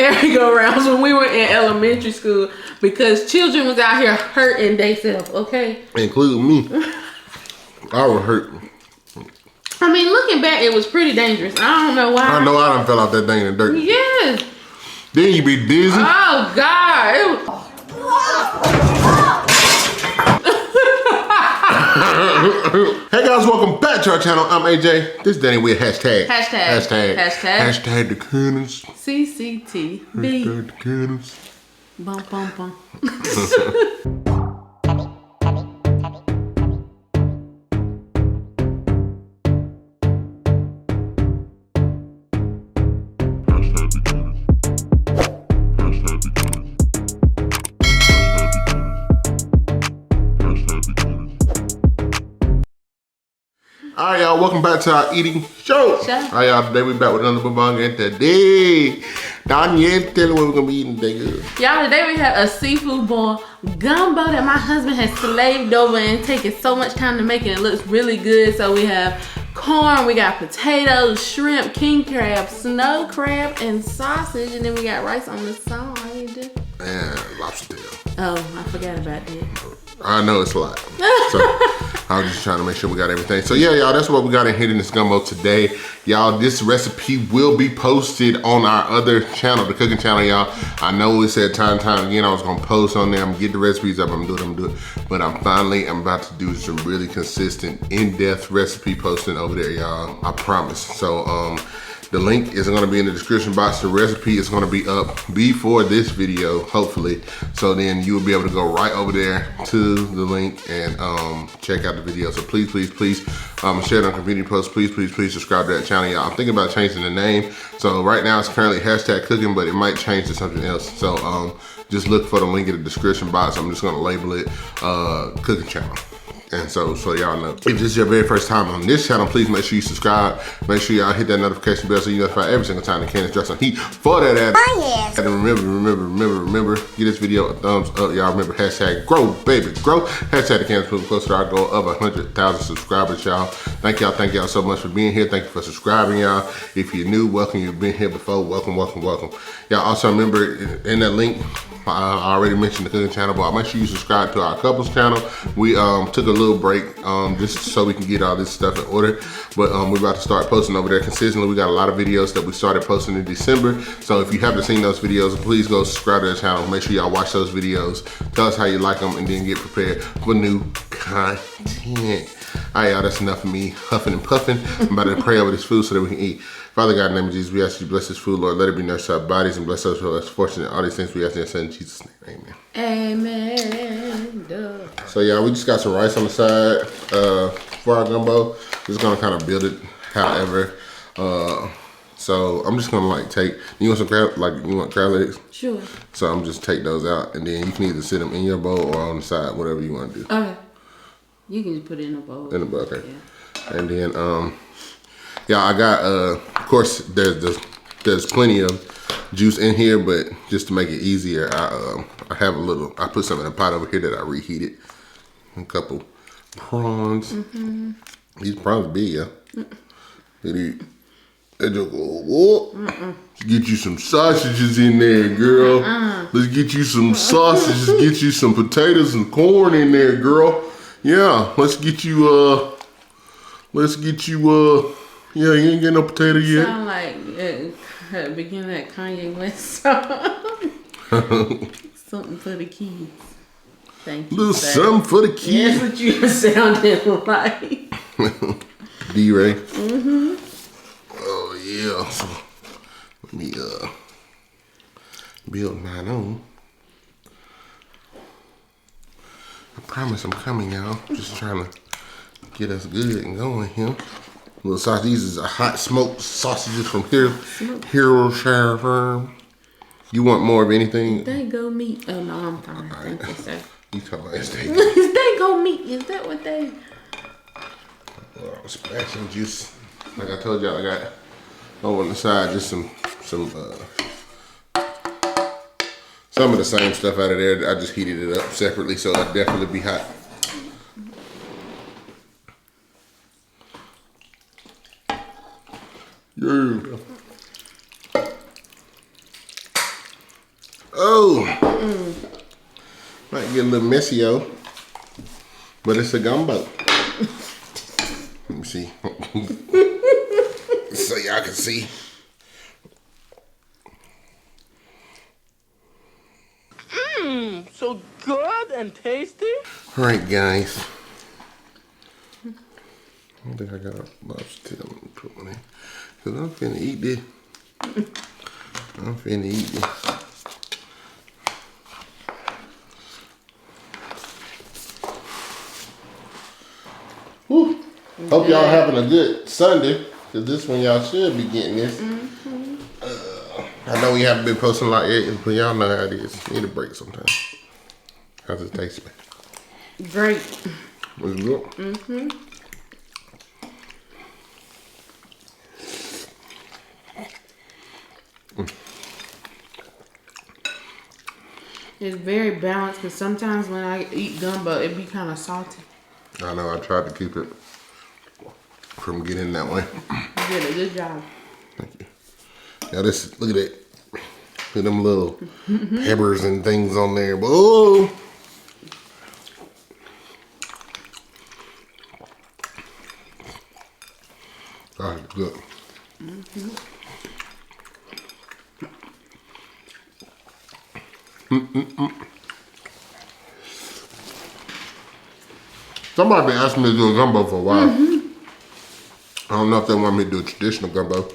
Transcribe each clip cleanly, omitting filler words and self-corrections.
merry-go-rounds when we were in elementary school because children was out here hurting themselves, okay? Including me. I was hurt. I mean, looking back, it was pretty dangerous. I don't know why. I know I done fell out that thing in the dirt. Yes. Then you be dizzy. Oh, God. It was... Hey guys, welcome back to our channel. I'm AJ. This is Danny with hashtag the Cannons. CCTV. Hashtag the Cannons. Bum, bum, bum. Alright y'all, welcome back to our eating show. Alright y'all, today we back with another mukbang and today, Danielle, tell me what we're gonna be eating today, girl. Y'all, today we have a seafood boil gumbo that my husband has slaved over and taken so much time to make it. It looks really good. So we have corn, we got potatoes, shrimp, king crab, snow crab, and sausage, and then we got rice on the side. And lobster tail. Oh, I forgot about that. I know it's a lot. So I was just trying to make sure we got everything. So yeah, y'all, that's what we got in here in this gumbo today. Y'all, this recipe will be posted on our other channel, the cooking channel, y'all. I know we said time and time again I was gonna post on there. I'm gonna get the recipes up, I'm gonna do it. But I'm about to do some really consistent, in-depth recipe posting over there, y'all. I promise. So the link is gonna be in the description box. The recipe is gonna be up before this video, hopefully. So then you will be able to go right over there to the link and check out the video. So please, please, please share it on community posts. Please, please, please subscribe to that channel, y'all. I'm thinking about changing the name. So right now it's currently hashtag cooking, but it might change to something else. So just look for the link in the description box. I'm just gonna label it cooking channel. And so y'all know, if this is your very first time on this channel, please make sure you subscribe. Make sure y'all hit that notification bell so you notified every single time the Cannons drop some heat for that ad. Oh yes. And remember, give this video a thumbs up. Y'all remember hashtag grow, baby, grow. Hashtag the Cannons moving closer to our goal of 100,000 subscribers, y'all. Thank y'all so much for being here. Thank you for subscribing, y'all. If you're new, welcome. You've been here before, welcome, welcome, welcome. Y'all also remember in that link, I already mentioned the cooking channel, but make sure you subscribe to our couples channel. We took a little break just so we can get all this stuff in order, but we're about to start posting over there consistently. We got a lot of videos that we started posting in December, so if you haven't seen those videos, please go subscribe to the channel. Make sure y'all watch those videos, tell us how you like them, and then get prepared for new content. All right, y'all, that's enough of me huffing and puffing. I'm about to pray over this food so that we can eat. Father God, in the name of Jesus, we ask you to bless this food, Lord. Let it be nourished to our bodies and bless us for us fortunate. All these things we ask in your son, Jesus' name, amen. Amen. So yeah, we just got some rice on the side for our gumbo. Just gonna kind of build it, however. So I'm just gonna like take, you want some crab, you want crab legs? Sure. So I'm just take those out and then you can either sit them in your bowl or on the side, whatever you want to do. Okay. You can just put it in a bowl. In a bowl, okay. Yeah. And then, yeah, I got, of course, there's plenty of juice in here, but just to make it easier, I have I put some in a pot over here that I reheated. A couple prawns. Mm-hmm. These prawns are big, yeah. They just go, whoa. Get you some sausages in there, girl. Let's get you some sausages, get you some potatoes and corn in there, girl. Yeah, let's get you, yeah, you ain't getting no potato yet. Sound like at the beginning of that Kanye West song. Something for the kids. Thank you. Little something for the kids. That's what you sounded like. D-Ray. Mm-hmm. Oh yeah. So let me build mine on. I promise I'm coming, y'all. Just trying to get us good and going here. Little sausage. These is a hot smoked sausages from Hero Shire Farm. You want more of anything? They go meat. Oh no, I'm fine. Right. Thank you, sir. You talking about steak? They go meat. Is that what they? Splashing juice. Like I told y'all, I got over on the side just some of the same stuff out of there. I just heated it up separately, so it'll definitely be hot. Yeah. Oh. Might get a little messy, yo. But it's a gumbo. Let me see. So y'all can see. So good and tasty. All right, guys. I don't think I got a lobster tail. Let me put one in. Cause I'm finna eat this. I'm finna eat this. Whew. Hope y'all having a good Sunday. Cause this one y'all should be getting this. I know we haven't been posting a lot yet, but y'all know how it is. Need a break sometimes. How's it taste, man? Great. Was it good? It's very balanced, because sometimes when I eat gumbo, it be kind of salty. I know, I tried to keep it from getting that way. You did a good job. Thank you. Now this, look at it. Look at them little peppers and things on there. Whoa! All right, good. Somebody been asking me to do a gumbo for a while. I don't know if they want me to do a traditional gumbo,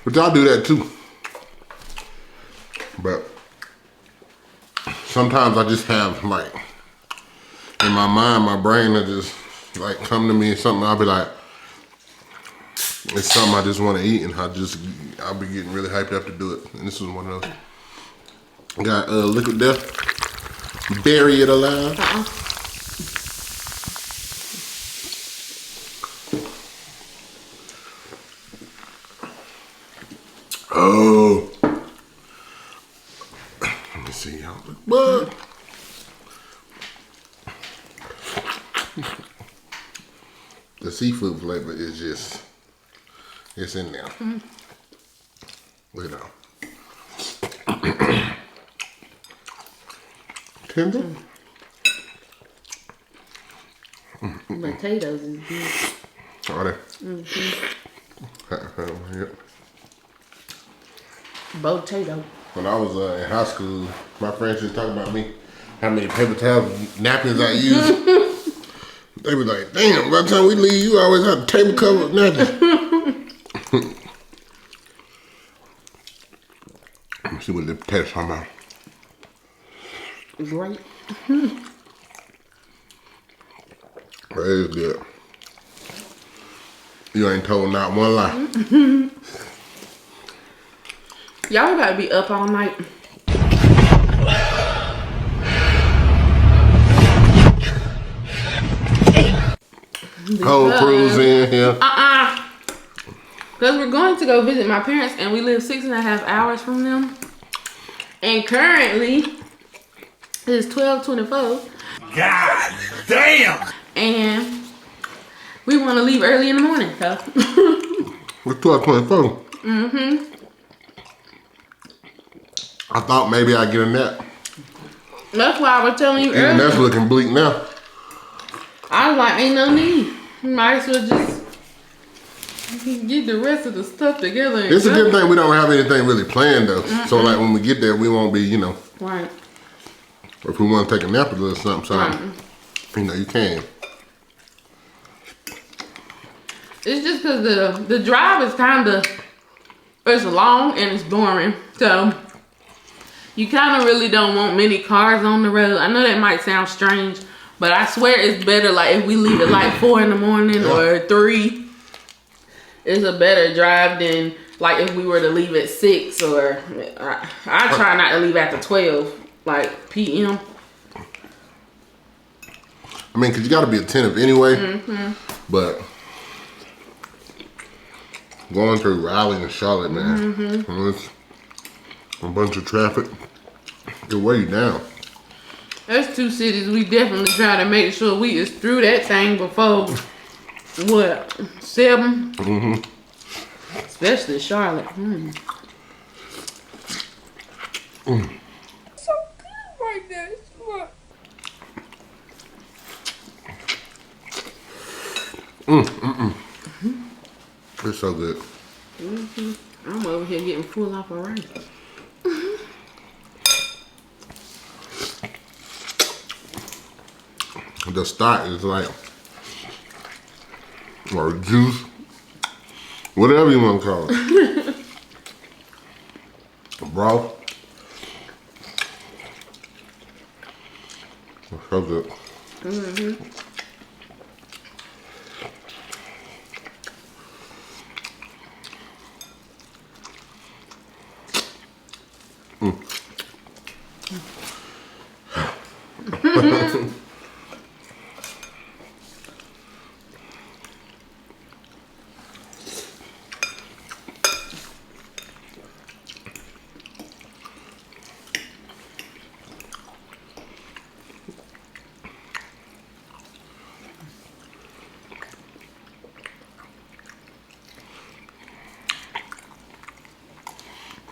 but y'all do that too. But sometimes I just have like, in my mind, my brain will just like come to me something, I'll be like, it's something I just want to eat, and I'll be getting really hyped up to do it. And this is one of those. Got liquid death, bury it alive. Oh. Let me see y'all. What? The seafood flavor is just, it's in there. Look at that. Tender? Potatoes is good. Are they? Yep. Potato. When I was in high school, my friends used to talk about me, how many paper towel napkins I used. They were like, damn, by the time we leave, you always have a table cover of napkins. Let me see what the potatoes talking about. Great. That is good. You ain't told not one lie. Y'all gotta be up all night. Whole crew's in here. Because we're going to go visit my parents, and we live 6.5 hours from them. And currently, it's 12:24. God damn! And we want to leave early in the morning, so. It's 12:24. I thought maybe I'd get a nap. That's why I was telling you Even earlier. that's looking bleak now. I was like, ain't no need. Might as well just get the rest of the stuff together. And It's a go. good thing we don't have anything really planned though. So like when we get there, we won't be, you know, Right. if we want to take a nap or a little something, Right. you know, you can. It's just because the drive is kind of, it's long and it's boring. So you kind of really don't want many cars on the road. I know that might sound strange, but I swear it's better like if we leave at like 4 in the morning or 3. It's a better drive than like if we were to leave at 6 or I try not to leave after 12 like p.m. I mean, cause you gotta be attentive anyway. But going through Raleigh and Charlotte, man, it's a bunch of traffic. It'll weigh you down. That's 2 cities we definitely try to make sure we is through that thing before what 7. Especially Charlotte. So like that. It's so good. I'm over here getting full off already. The stock is like, or juice, whatever you want to call it. Broth. It's so good.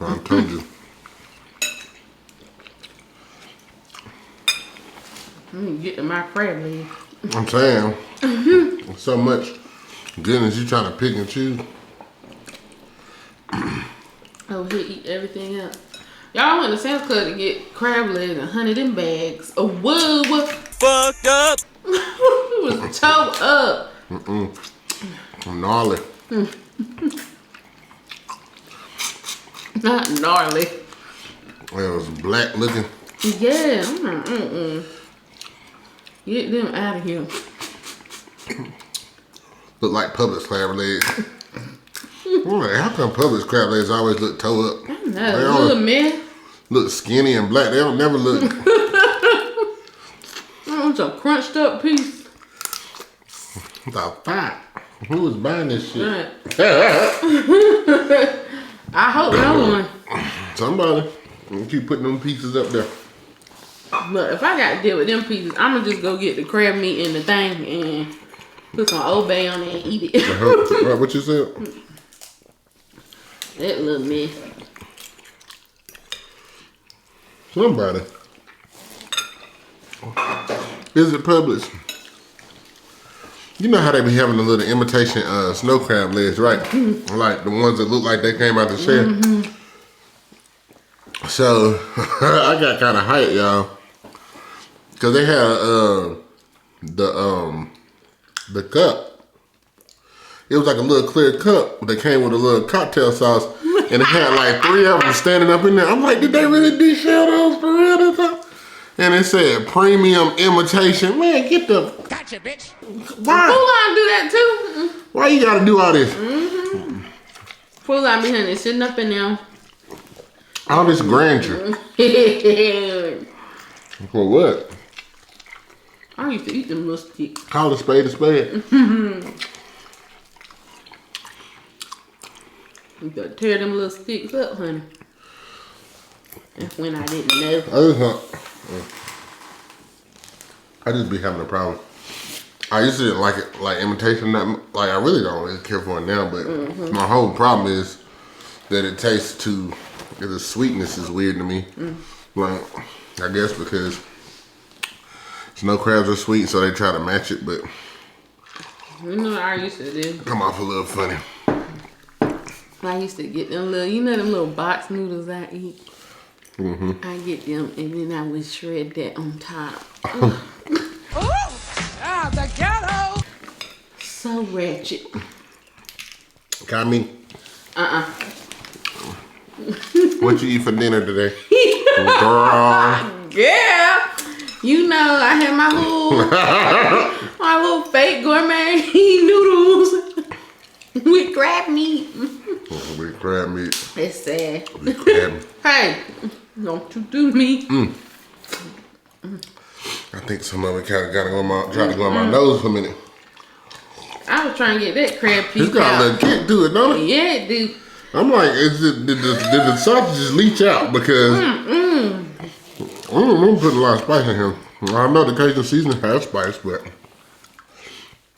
I told you. Get to my crab leg. I'm saying, so much goodness you trying to pick and choose. Oh, he eat everything else. Y'all went to Sam's Club to get crab legs and honey them bags. Oh, whoa, what? Fucked up. It was toe up. Gnarly. Not gnarly. It was black looking. Yeah. Get them out of here. Look like Publix crab legs. I'm like, how come Publix crab legs always look toe up? I don't know. Little man. Look skinny and black. They don't never look. I want a crunched up piece. The fuck? Who was buying this shit? Right. I hope no one. Somebody. You keep putting them pieces up there. But if I got to deal with them pieces, I'm going to just go get the crab meat in the thing and put some Old Bay on it and eat it. Right, what you said? That little mess. Somebody. Is it Publix? You know how they be having the little imitation snow crab legs, right? Like the ones that look like they came out the shell. So I got kind of hyped, y'all, cause they had the cup. It was like a little clear cup that came with a little cocktail sauce, and it had like 3 of them standing up in there. I'm like, did they really de-shell those for real this time? And it said premium imitation. Man, get the Gotcha, bitch. why? Foodie do that too. Why you gotta do all this? Foodie be honey sitting up in there. All this grandeur. For what? I used to eat them little sticks. Call a spade a spade. You gotta tear them little sticks up, honey. That's when I didn't know. I just be having a problem. I used to didn't like it, like imitation. Like I really don't really care for it now. But my whole problem is that it tastes too. The sweetness is weird to me. Like I guess because snow crabs are sweet, so they try to match it, but You know what I used to do? come off a little funny. I used to get them little, you know them little box noodles I eat? I get them and then I would shred that on top. The ghetto. So ratchet. Got me. What you eat for dinner today? Girl. Yeah. You know, I had my little fake gourmet noodles with crab meat. With crab meat. It's sad. With crab. Hey, don't you do me. I think some of it kind of got to go try to go on my nose for a minute. I was trying to get that crab piece It's got a out. little kick to it, don't it? Yeah, it do. I'm like, did the sausages leach out? Because I'm putting a lot of spice in here. I know the Cajun seasoning has spice, but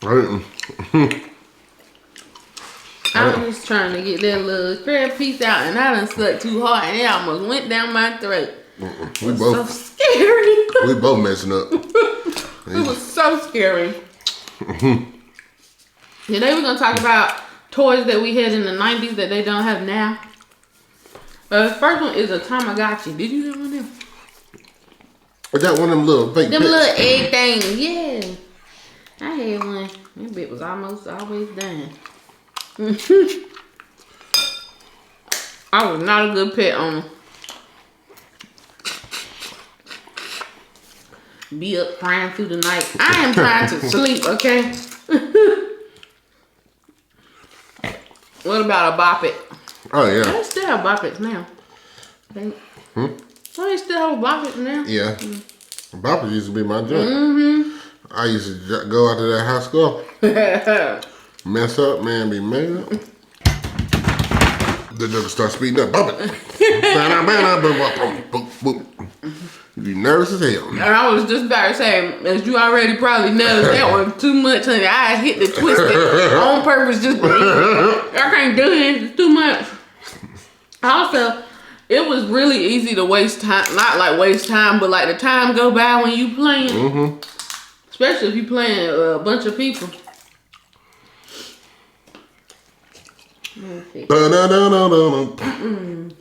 I didn't. I was just trying to get that little crab piece out, and I done sucked too hard, and it almost went down my throat. We So both. scared. scary. We both messing up. It was so scary. Today we're gonna talk about toys that we had in the 90s that they don't have now. The first one is a Tamagotchi. Did you have one of them? Is that one of them little fake Them pets? little egg things, yeah. I had one. That bit was almost always done. I was not a good pet owner. Be up crying through the night. I am trying to sleep, okay? What about a Bop It? Oh, yeah. They still have Bop Its now. They still have Bop Its now? Yeah. Bopper used to be my joint. I used to go out to that high school. Mess up, man, be mad. The joker start speeding up. Bop it. You be nervous as hell. And I was just about to say, as you already probably noticed, that one too much, honey. I hit the twisted on purpose just to eat. I can't do it. It's too much. Also, it was really easy to waste time. Not like waste time, but like the time go by when you playing. Especially if you playing a bunch of people.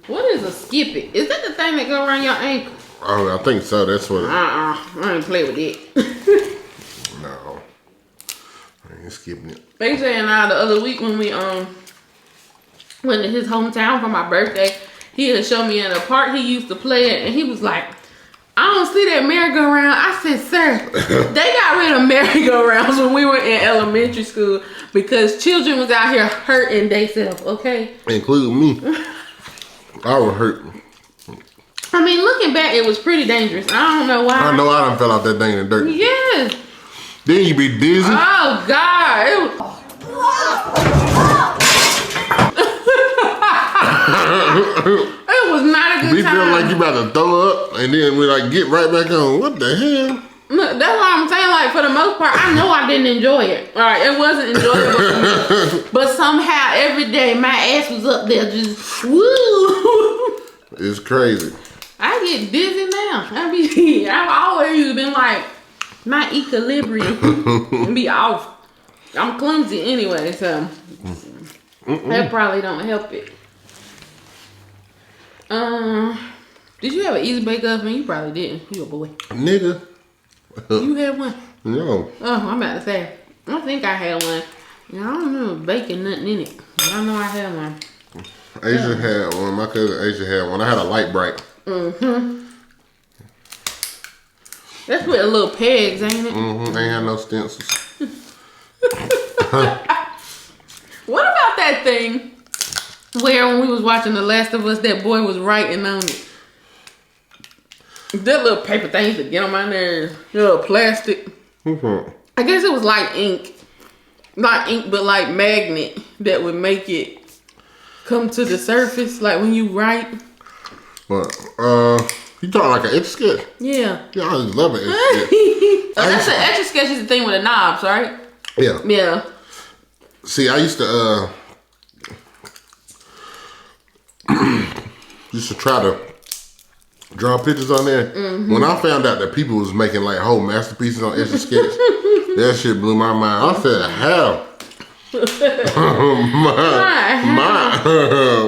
What is a skip it? Is that the thing that go around your ankle? Oh, I think so. That's what. I ain't play with it. No, I ain't skipping it. They saying the other week when we went to his hometown for my birthday, he had showed me in a park he used to play at, and he was like, I don't see that merry-go-round. I said, sir, they got rid of merry-go-rounds when we were in elementary school because children was out here hurting themselves, okay? Including me. I was hurt. I mean, looking back, it was pretty dangerous. I don't know why. I know I done fell out that thing in the dirt. Yes. Then you be dizzy. Oh, God. It was not a good We time. feel like you about to throw up, and then we like get right back on. What the hell? Look, that's what I'm saying. Like, for the most part, I know I didn't enjoy it. All right, it wasn't enjoyable for me. But somehow, every day, my ass was up there just, woo. It's crazy. I get dizzy now. I've always been like, my equilibrium be off. I'm clumsy anyway, so that probably don't help it. Did you have an easy bake oven? You probably didn't. You a boy. Nigga. You had one? No. Oh, I'm about to say. I think I had one. I don't remember baking nothing in it. But I know I had one. Asia had one. My cousin Asia had one. I had a light bright. That's with a little pegs, ain't it? Ain't had no stencils. What about that thing where when we was watching The Last of Us, that boy was writing on it? That little paper thing to get on my nerves. Little plastic. I guess it was like ink. Not ink, but like magnet that would make it come to the surface, like when you write. But, you talking like an Etch-a-Sketch? Yeah. Yeah, I just love it. Etch-a-Sketch. That's an Etch-a-Sketch is the thing with the knobs, right? Yeah. Yeah. See, I used to try to draw pictures on there. When I found out that people was making like whole masterpieces on Etch-a-Sketch, that shit blew my mind. I said, how?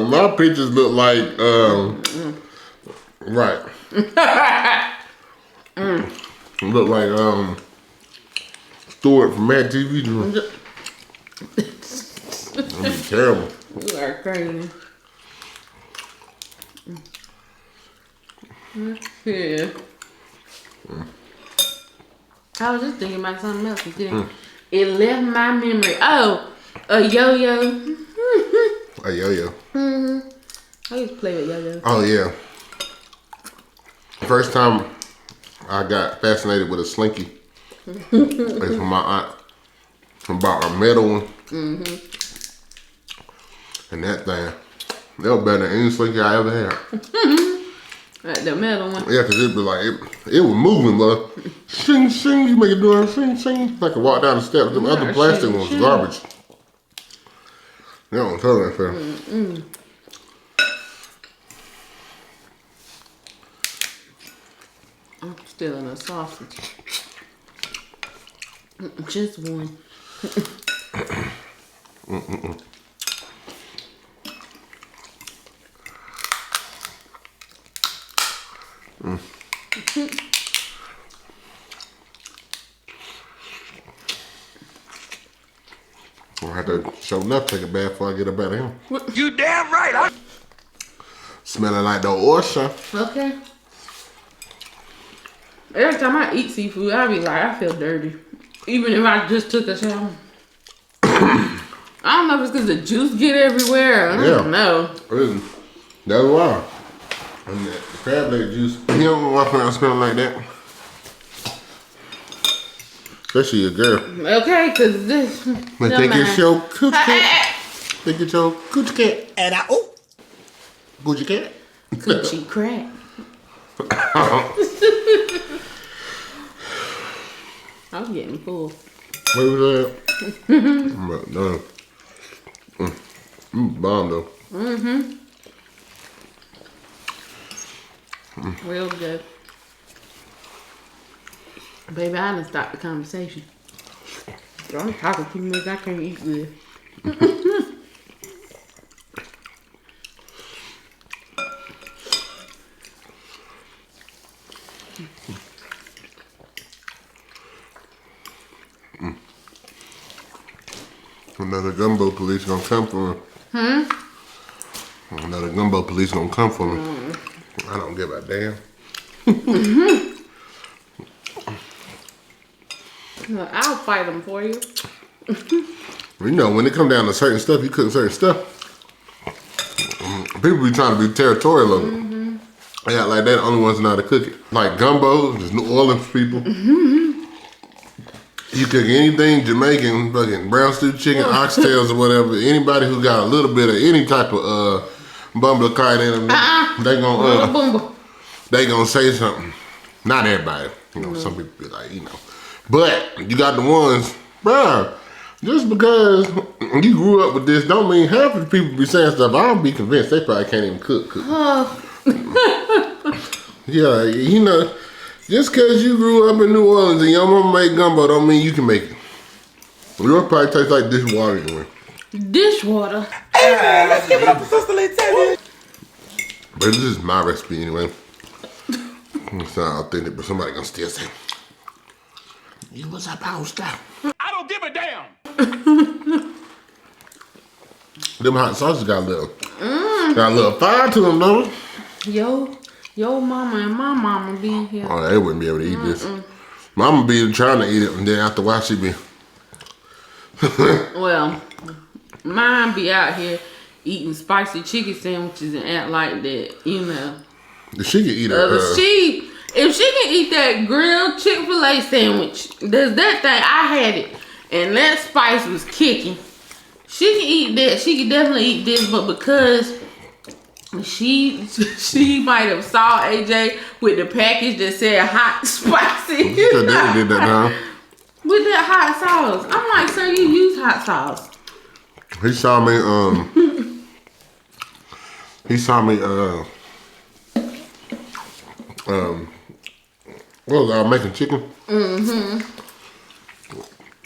my pictures look like right. Look like Stuart from Mad TV. That'd be terrible. You are crazy. Yeah. I was just thinking about something else today. It left my memory. Oh, a yo-yo. A yo-yo. I used to play with yo-yo. Oh yeah. First time I got fascinated with a slinky. It's from my aunt. I bought a metal one. And that thing, that was better than any slinky I ever had. Like the metal one. Yeah, cause it was like it was moving, but shing shing, you make it do a shing shing. Like I walk down the steps. The other plastic ones was garbage. That don't tell that fair. I'm still in a sausage. Just one. I have to show enough take a bath before I get up out of here. You damn right. Smelling like the ocean. Okay. Every time I eat seafood, I be like, I feel dirty. Even if I just took a shower. I don't know if it's because the juice get everywhere. I don't know. That's why. And the crab leg juice. You don't walk around smelling like that. Especially a girl. Okay, because this. But they get your coochie cat. They get your coochie cat. And Coochie cat. Coochie crack. I'm getting full. What was that? No. Bomb though. Real good. Baby, I done stopped the conversation. I'm talking too much, I can't eat good. Another gumbo police gonna come for me. Another gumbo police gonna come for me. I don't give a damn. Look, I'll fight them for you. You know, when it come down to certain stuff, you cook certain stuff. People be trying to be territorial of it. They act like they're the only ones know how to cook it. Like gumbo, just New Orleans people. You cook anything Jamaican, fucking brown stew chicken, oxtails or whatever. Anybody who got a little bit of any type of bumble kite in them, they gonna say something. Not everybody, you know. Some people be like, you know, but you got the ones, bruh. Just because you grew up with this, don't mean half of the people be saying stuff. I don't be convinced they probably can't even cook. Yeah, you know. Just because you grew up in New Orleans and your mama make gumbo don't mean you can make it. Yours probably tastes like dishwater anyway. Dishwater? Hey, let's give it up for Sister Lieutenant. But this is my recipe anyway. It's not authentic, but somebody gonna still say, you was supposed to. I don't give a damn. Them hot sauces got a little fire to them, though. Yo mama and my mama being here. Oh, they wouldn't be able to eat this. Mama be trying to eat it, and then after a while she be. Well, mine be out here eating spicy chicken sandwiches and act like that, you know. She can eat it. If she can eat that grilled Chick-fil-A sandwich, there's that thing, I had it, and that spice was kicking. She can eat that. She can definitely eat this, but because she might have saw AJ with the package that said hot spicy. She did that, huh? With that hot sauce. I'm like, sir, you use hot sauce. He saw me, what was I making chicken?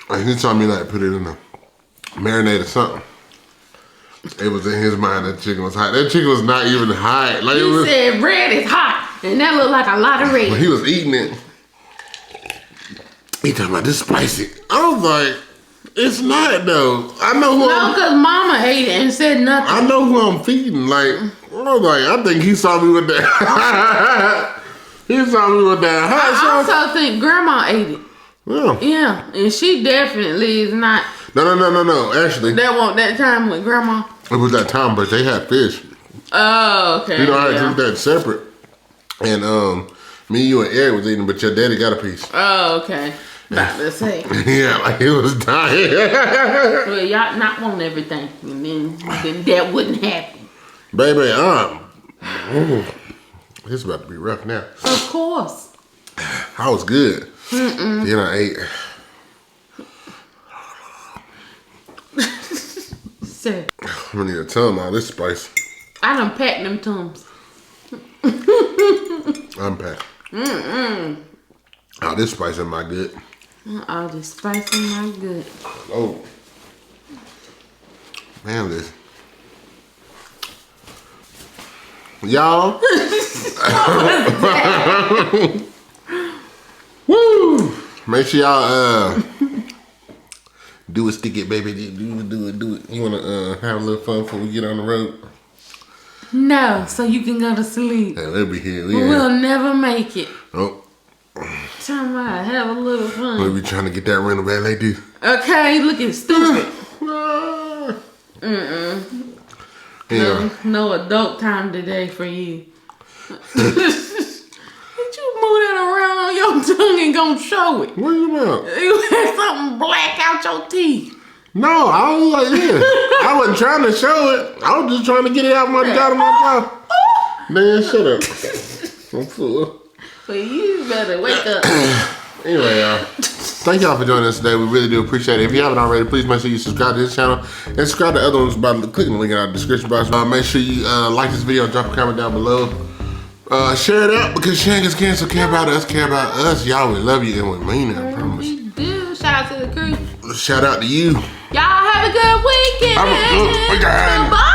And he saw me like put it in a marinade or something. It was in his mind that chicken was hot. That chicken was not even hot. Like He said red is hot, and that looked like a lot of red. When he was eating it, he talking about this spicy. I was like, it's not though. I know who. No, because mama ate it and said nothing. I know who I'm feeding. Like, I was like, I think he saw me with that. He saw me with that hot sauce. I also think grandma ate it. Yeah. Yeah, and she definitely is not. No. Actually, That wasn't that time with grandma. it was that time, but they had fish. Oh, okay. You know, I had that separate. And me, you, and Eric was eating, but your daddy got a piece. Oh, okay. About to say. Yeah, like he was dying. Well, y'all not want everything, and then that wouldn't happen. Baby, this is about to be rough now. Of course. I was good. Then I ate. Sir, I'm gonna need to tell them all this spice. I done packed them Tums. Unpack. Oh, this spice in my good. All this spice in my good. Oh. Man, this. Y'all. Woo! Make sure y'all do it, stick it, baby. Do it. You wanna have a little fun before we get on the road? No, so you can go to sleep. Hey, we'll be here. We'll never make it. Oh. Tell me, have a little fun. We'll be trying to get that rental back like this. Okay, looking stupid. Yeah. No adult time today for you. Did you move that around on your tongue and gonna show it? What are you about? You had something black out your teeth. No, I was like, yeah. I wasn't trying to show it. I was just trying to get it out of my jaw. Man, shut up. I'm full. So you better wake up. Anyway, y'all. Thank y'all for joining us today. We really do appreciate it. If you haven't already, please make sure you subscribe to this channel and subscribe to other ones by clicking the link in our description box. Make sure you like this video, drop a comment down below. Share it out because sharing is caring, so care about us, care about us. Y'all, we love you and we mean it, I promise. We do. Shout out to the crew. Shout out to you. Y'all have a good weekend. Have a good weekend. Bye.